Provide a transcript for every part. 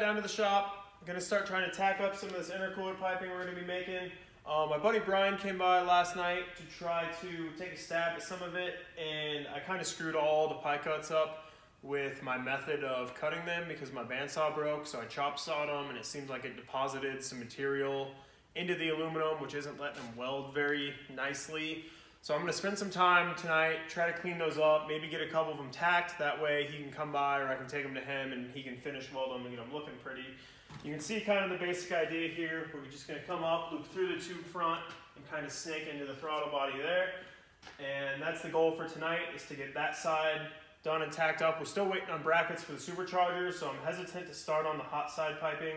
got down to the shop. I'm gonna start trying to tack up some of this intercooler piping we're gonna be making. My buddy Brian came by last night to try to take a stab at some of it, and I kind of screwed all the pie cuts up with my method of cutting them because my bandsaw broke, so I chop sawed them, and it seems like it deposited some material into the aluminum, which isn't letting them weld very nicely. So I'm gonna spend some time tonight, try to clean those up, maybe get a couple of them tacked. That way he can come by, or I can take them to him and he can finish weld them and get them looking pretty. You can see kind of the basic idea here. We're just gonna come up, loop through the tube front, and kind of snake into the throttle body there. And that's the goal for tonight, is to get that side done and tacked up. We're still waiting on brackets for the superchargers, so I'm hesitant to start on the hot side piping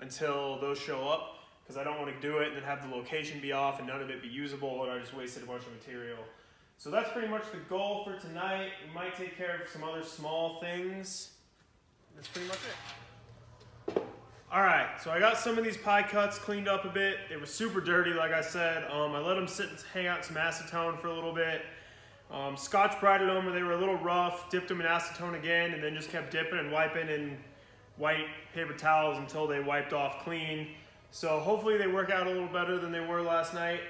until those show up, because I don't want to do it and then have the location be off and none of it be usable, and I just wasted a bunch of material. So that's pretty much the goal for tonight. We might take care of some other small things. That's pretty much it. All right, so I got some of these pie cuts cleaned up a bit. They were super dirty, like I said. I let them sit and hang out in some acetone for a little bit. Scotch Brighted them, they were a little rough, dipped them in acetone again, and then just kept dipping and wiping in white paper towels until they wiped off clean. So hopefully they work out a little better than they were last night.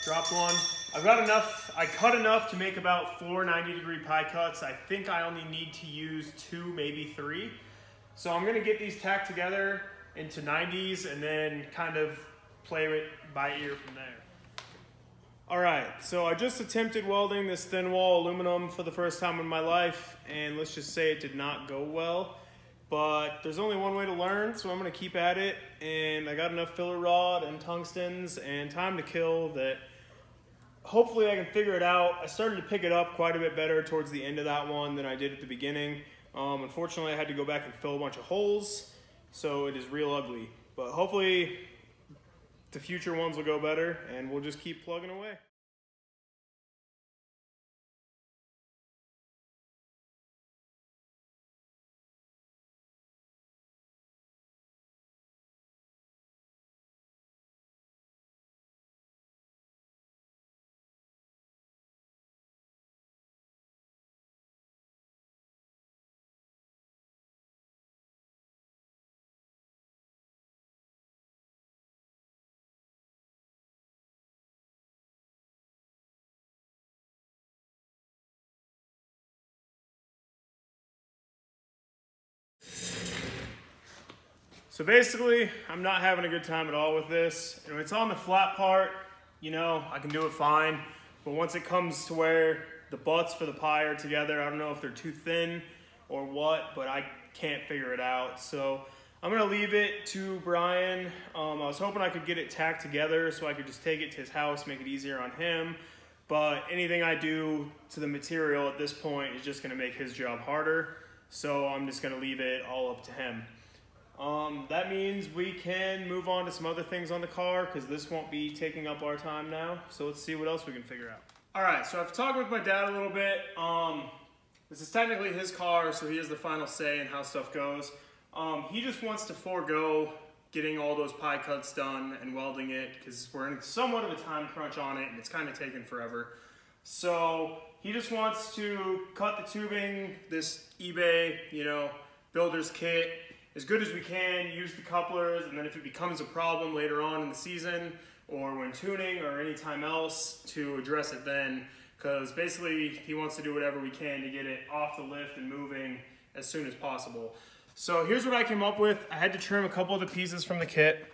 Dropped one. I've got enough, I cut enough to make about 4 90-degree pie cuts. I think I only need to use 2, maybe 3. So I'm gonna get these tacked together into 90s and then kind of play it by ear from there. All right, so I just attempted welding this thin wall aluminum for the first time in my life, and let's just say it did not go well. But there's only one way to learn, so I'm gonna keep at it, and I got enough filler rod and tungstens and time to kill that hopefully I can figure it out. I started to pick it up quite a bit better towards the end of that one than I did at the beginning. Unfortunately, I had to go back and fill a bunch of holes, so it is real ugly. But hopefully the future ones will go better, and we'll just keep plugging away. So basically, I'm not having a good time at all with this. And when it's on the flat part, you know, I can do it fine. But once it comes to where the butts for the pie are together, I don't know if they're too thin or what, but I can't figure it out. So I'm gonna leave it to Brian. I was hoping I could get it tacked together so I could just take it to his house, make it easier on him. But anything I do to the material at this point is just gonna make his job harder. So I'm just gonna leave it all up to him. That means we can move on to some other things on the car, because this won't be taking up our time now. So let's see what else we can figure out. All right, so I've talked with my dad a little bit. This is technically his car, so he has the final say in how stuff goes. He just wants to forego getting all those pie cuts done and welding it, because we're in somewhat of a time crunch on it, and it's kind of taken forever. So he just wants to cut the tubing, this eBay, you know, builder's kit, as good as we can, use the couplers, and then if it becomes a problem later on in the season or when tuning or any time else, to address it then, because basically he wants to do whatever we can to get it off the lift and moving as soon as possible. So here's what I came up with. I had to trim a couple of the pieces from the kit.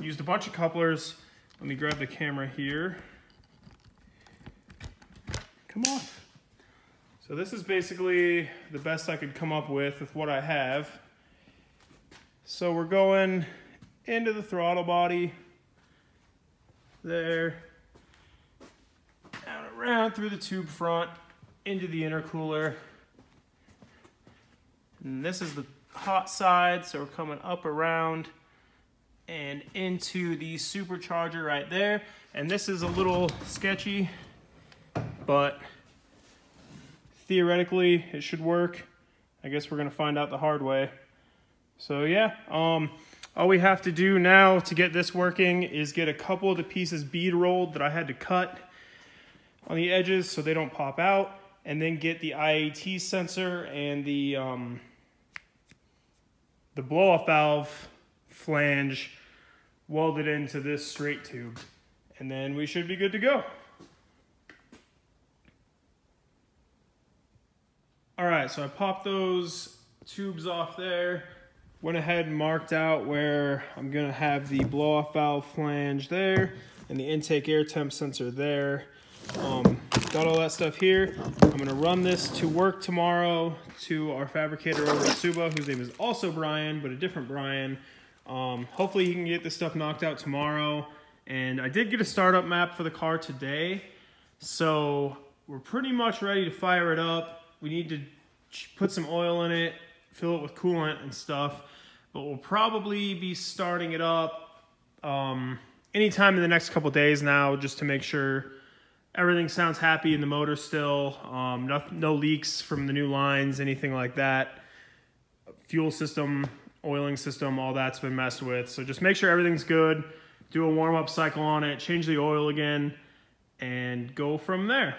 Used a bunch of couplers. Let me grab the camera here. Come off. So this is basically the best I could come up with what I have. So we're going into the throttle body, there, down around through the tube front, into the intercooler. And this is the hot side, so we're coming up around and into the supercharger right there. And this is a little sketchy, but theoretically it should work. I guess we're gonna find out the hard way. So yeah, all we have to do now to get this working is get a couple of the pieces bead rolled that I had to cut on the edges so they don't pop out. and then get the IAT sensor and the blow-off valve flange welded into this straight tube, and then we should be good to go. All right, so I popped those tubes off there, went ahead and marked out where I'm gonna have the blow-off valve flange there and the intake air temp sensor there. Got all that stuff here. I'm gonna run this to work tomorrow to our fabricator over at Suba, whose name is also Brian, but a different Brian. Hopefully he can get this stuff knocked out tomorrow. And I did get a startup map for the car today, so we're pretty much ready to fire it up. We need to put some oil in it, fill it with coolant and stuff, but we'll probably be starting it up anytime in the next couple days now, just to make sure everything sounds happy in the motor still. No leaks from the new lines, anything like that. Fuel system, oiling system, all that's been messed with. So just make sure everything's good, do a warm-up cycle on it, change the oil again, and go from there.